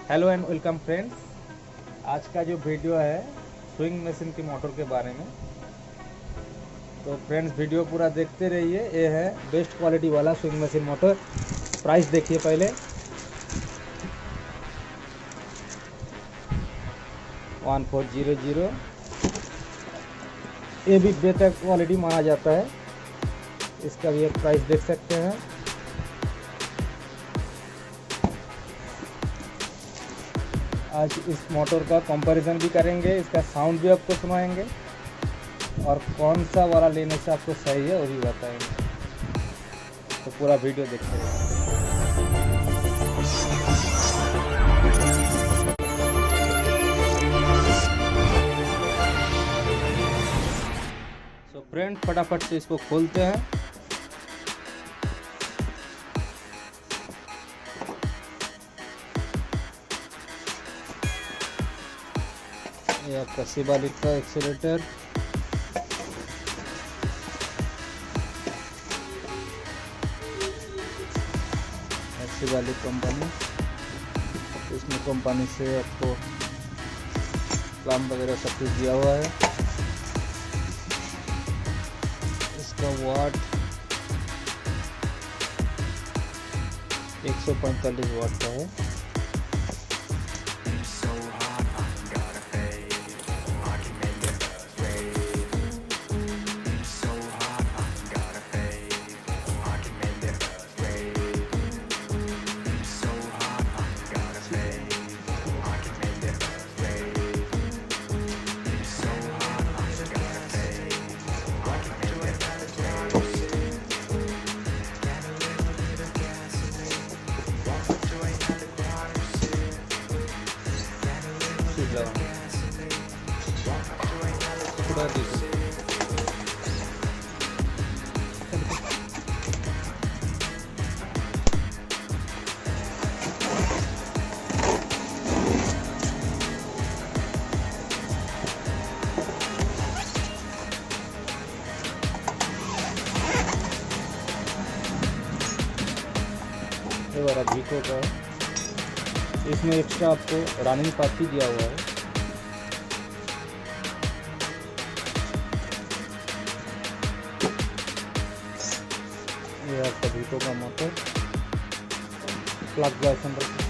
Hello and welcome friends. आज का जो वीडियो है स्विंग मशीन की मोटर के बारे में। तो फ्रेंड्स वीडियो पूरा देखते रहिए। ये है बेस्ट क्वालिटी वाला स्विंग मशीन मोटर। प्राइस देखिए पहले 1400। ये भी बेहतर क्वालिटी माना जाता है। इसका भी एक प्राइस देख सकते हैं। आज इस मोटर का कंपैरिजन भी करेंगे, इसका साउंड भी आपको सुनाएंगे और कौन सा वाला लेने से आपको सही है वो भी बताएंगे। तो पूरा वीडियो देखते रहिए। तो फ्रेंड फटाफट से इसको खोलते हैं। ये आपका सिबालिक का एक्सीलेटर, सिबालिक कंपनी। इसमें कंपनी से आपको क्लैंप वगैरह सब कुछ दिया हुआ है। इसका वाट 145 वाट का है। ये वाला वीको का है। इसमें एक्स्ट्रा आपको रनिंग पार्टी दिया हुआ है। ये आपका वीको का मोटर प्लग जंक्शन पर।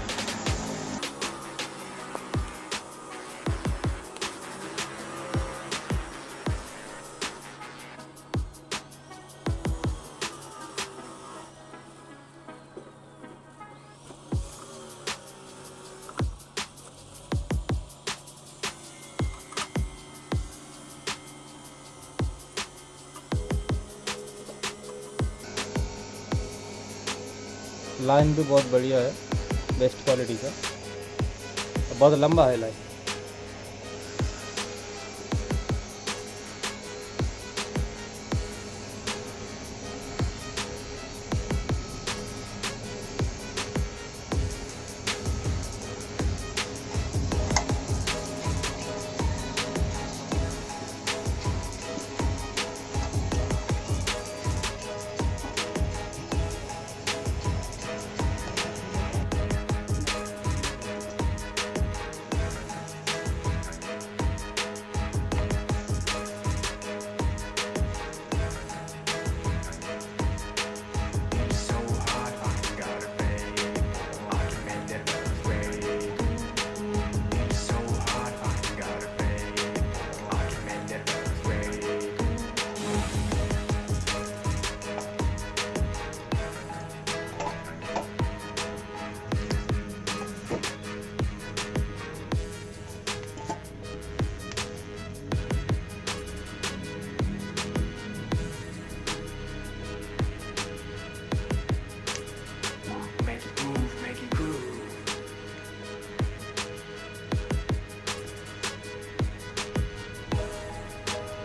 लाइन भी बहुत बढ़िया है, बेस्ट क्वालिटी का। बहुत लंबा है लाइन।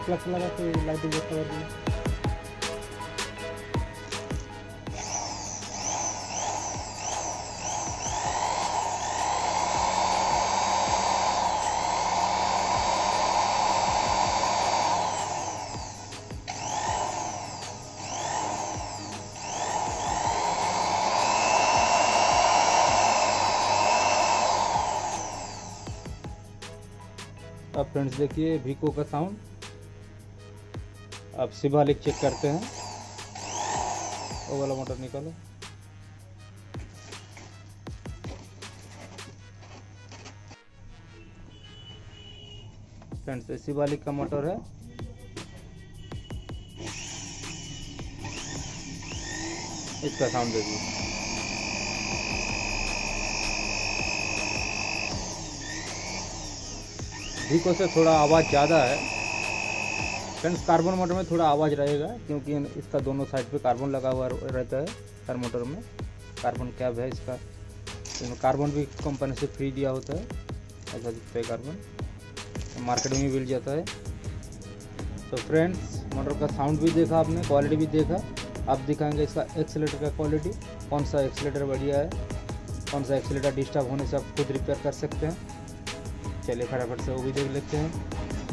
फ्लक्स लगा के लाइट जलता है। अब फ्रेंड्स देखिए वीको का साउंड। अब सिवालिक चेक करते हैं, वो वाला मोटर निकालो। फ्रेंड्स सिवालिक का मोटर है। इसका साउंड देखिए। वीको से थोड़ा आवाज़ ज़्यादा है फ्रेंड्स। कार्बन मोटर में थोड़ा आवाज़ रहेगा क्योंकि इसका दोनों साइड पे कार्बन लगा हुआ रहता है। हर मोटर में कार्बन कैब है इसका। इसमें कार्बन भी कंपनी से फ्री दिया होता है। ऐसा दिखता है कार्बन, मार्केट में मिल जाता है। तो फ्रेंड्स मोटर का साउंड भी देखा आपने, क्वालिटी भी देखा। आप दिखाएंगे इसका एक्सीलेटर का क्वालिटी, कौन सा एक्सीलेटर बढ़िया है, कौन सा एक्सीलेटर डिस्टर्ब होने से आप खुद रिपेयर कर सकते हैं। चलिए फटाफट से वो भी देख लेते हैं,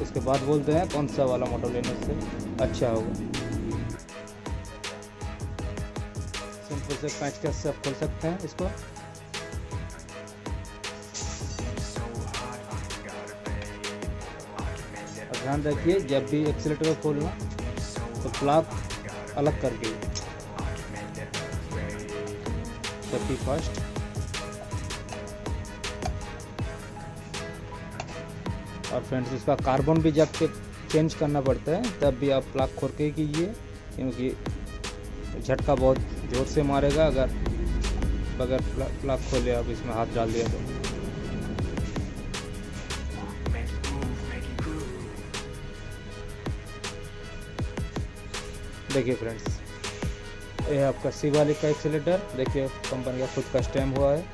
उसके बाद बोलते हैं कौन सा वाला मोटर लेने से अच्छा होगा। सिंपल से पैच कैसे से आप खोल सकते हैं इसको। और ध्यान रखिए जब भी एक्सीलेटर को खोलना तो प्लग अलग करके, सेफ्टी फर्स्ट। और फ्रेंड्स इसका कार्बन भी जब के चेंज करना पड़ता है तब भी आप प्लग खोल के कीजिए, क्योंकि झटका बहुत ज़ोर से मारेगा अगर बगैर प्लग खोले आप इसमें हाथ डाल दिया तो। देखिए फ्रेंड्स ये आपका सिवालिक का एक्सीलेटर। देखिए कंपनी का खुद का स्टैम्प हुआ है।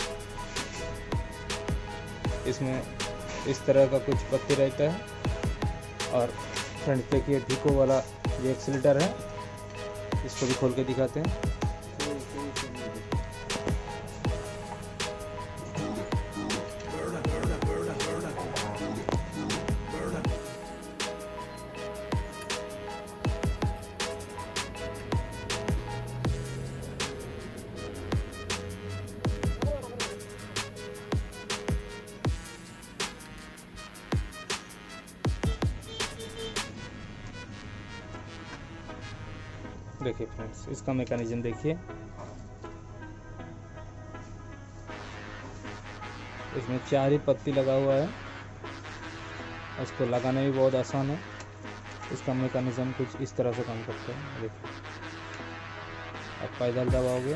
इसमें इस तरह का कुछ पत्ती रहता है। और फ्रेंड्स देखिए वीको वाला ये एक्सीलेटर है, इसको भी खोल के दिखाते हैं। देखिए फ्रेंड्स इसका मैकेनिज्म देखिए। इसमें 4 ही पत्ती लगा हुआ है, इसको लगाना भी बहुत आसान है। इसका मैकेनिज्म कुछ इस तरह से काम करता है। देखिए आप पैदल दबाओगे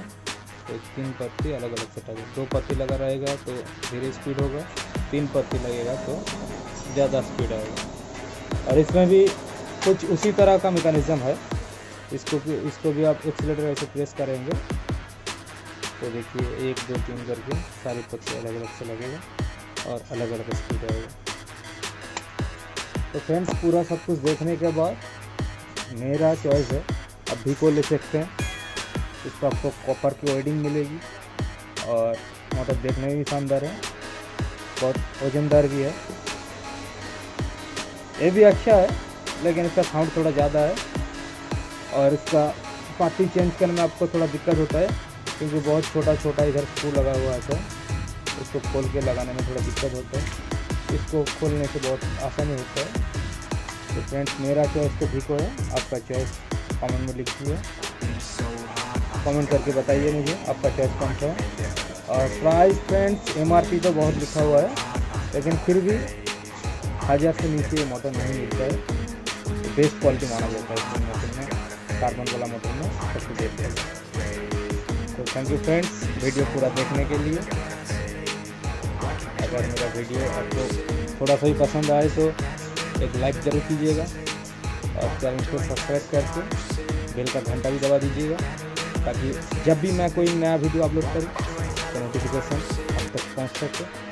तो 3 पत्ती अलग अलग से टगे। 2 पत्ती लगा रहेगा तो धीरे स्पीड होगा, 3 पत्ती लगेगा तो ज़्यादा स्पीड आएगा। और इसमें भी कुछ उसी तरह का मैकेनिज्म है। इसको भी आप एक्सीलेटर ऐसे प्रेस करेंगे तो देखिए 1 2 3 करके सारी पत्ती अलग अलग से लगेगा और अलग अलग स्पीड आएगा। तो फ्रेंड्स पूरा सब कुछ देखने के बाद मेरा चॉइस है, अब वीको ले सकते हैं। इसको आपको कॉपर की वेल्डिंग मिलेगी और मोटर देखने में भी शानदार है, बहुत वजनदार भी है। ये भी अच्छा है लेकिन इसका साउंड थोड़ा ज़्यादा है और इसका पत्ती चेंज करने में आपको थोड़ा दिक्कत होता है क्योंकि बहुत छोटा छोटा इधर स्क्रू लगा हुआ है। इसको खोल के लगाने में थोड़ा दिक्कत होता है, इसको खोलने से बहुत आसानी होता है। तो फ्रेंड्स मेरा चॉइस तो वीको है, आपका चॉइस कमेंट में लिखिए, कमेंट करके बताइए मुझे आपका चॉइस कौन सा है। और प्राइस फ्रेंड्स MRP तो बहुत लिखा हुआ है लेकिन फिर भी 1000 से नीचे मोटर नहीं मिलता है। बेस्ट क्वालिटी माना जाता है इस मोटर में, कार्बन वाला मोटर में सबसे बेस्ट है। तो थैंक यू फ्रेंड्स वीडियो पूरा देखने के लिए। अगर मेरा वीडियो आपको थोड़ा सा ही पसंद आए तो एक लाइक ज़रूर कीजिएगा और चैनल को सब्सक्राइब करके बेल का घंटा भी दबा दीजिएगा ताकि जब भी मैं कोई नया वीडियो अपलोड करूँ तो नोटिफिकेशन आप तक पहुँच सके।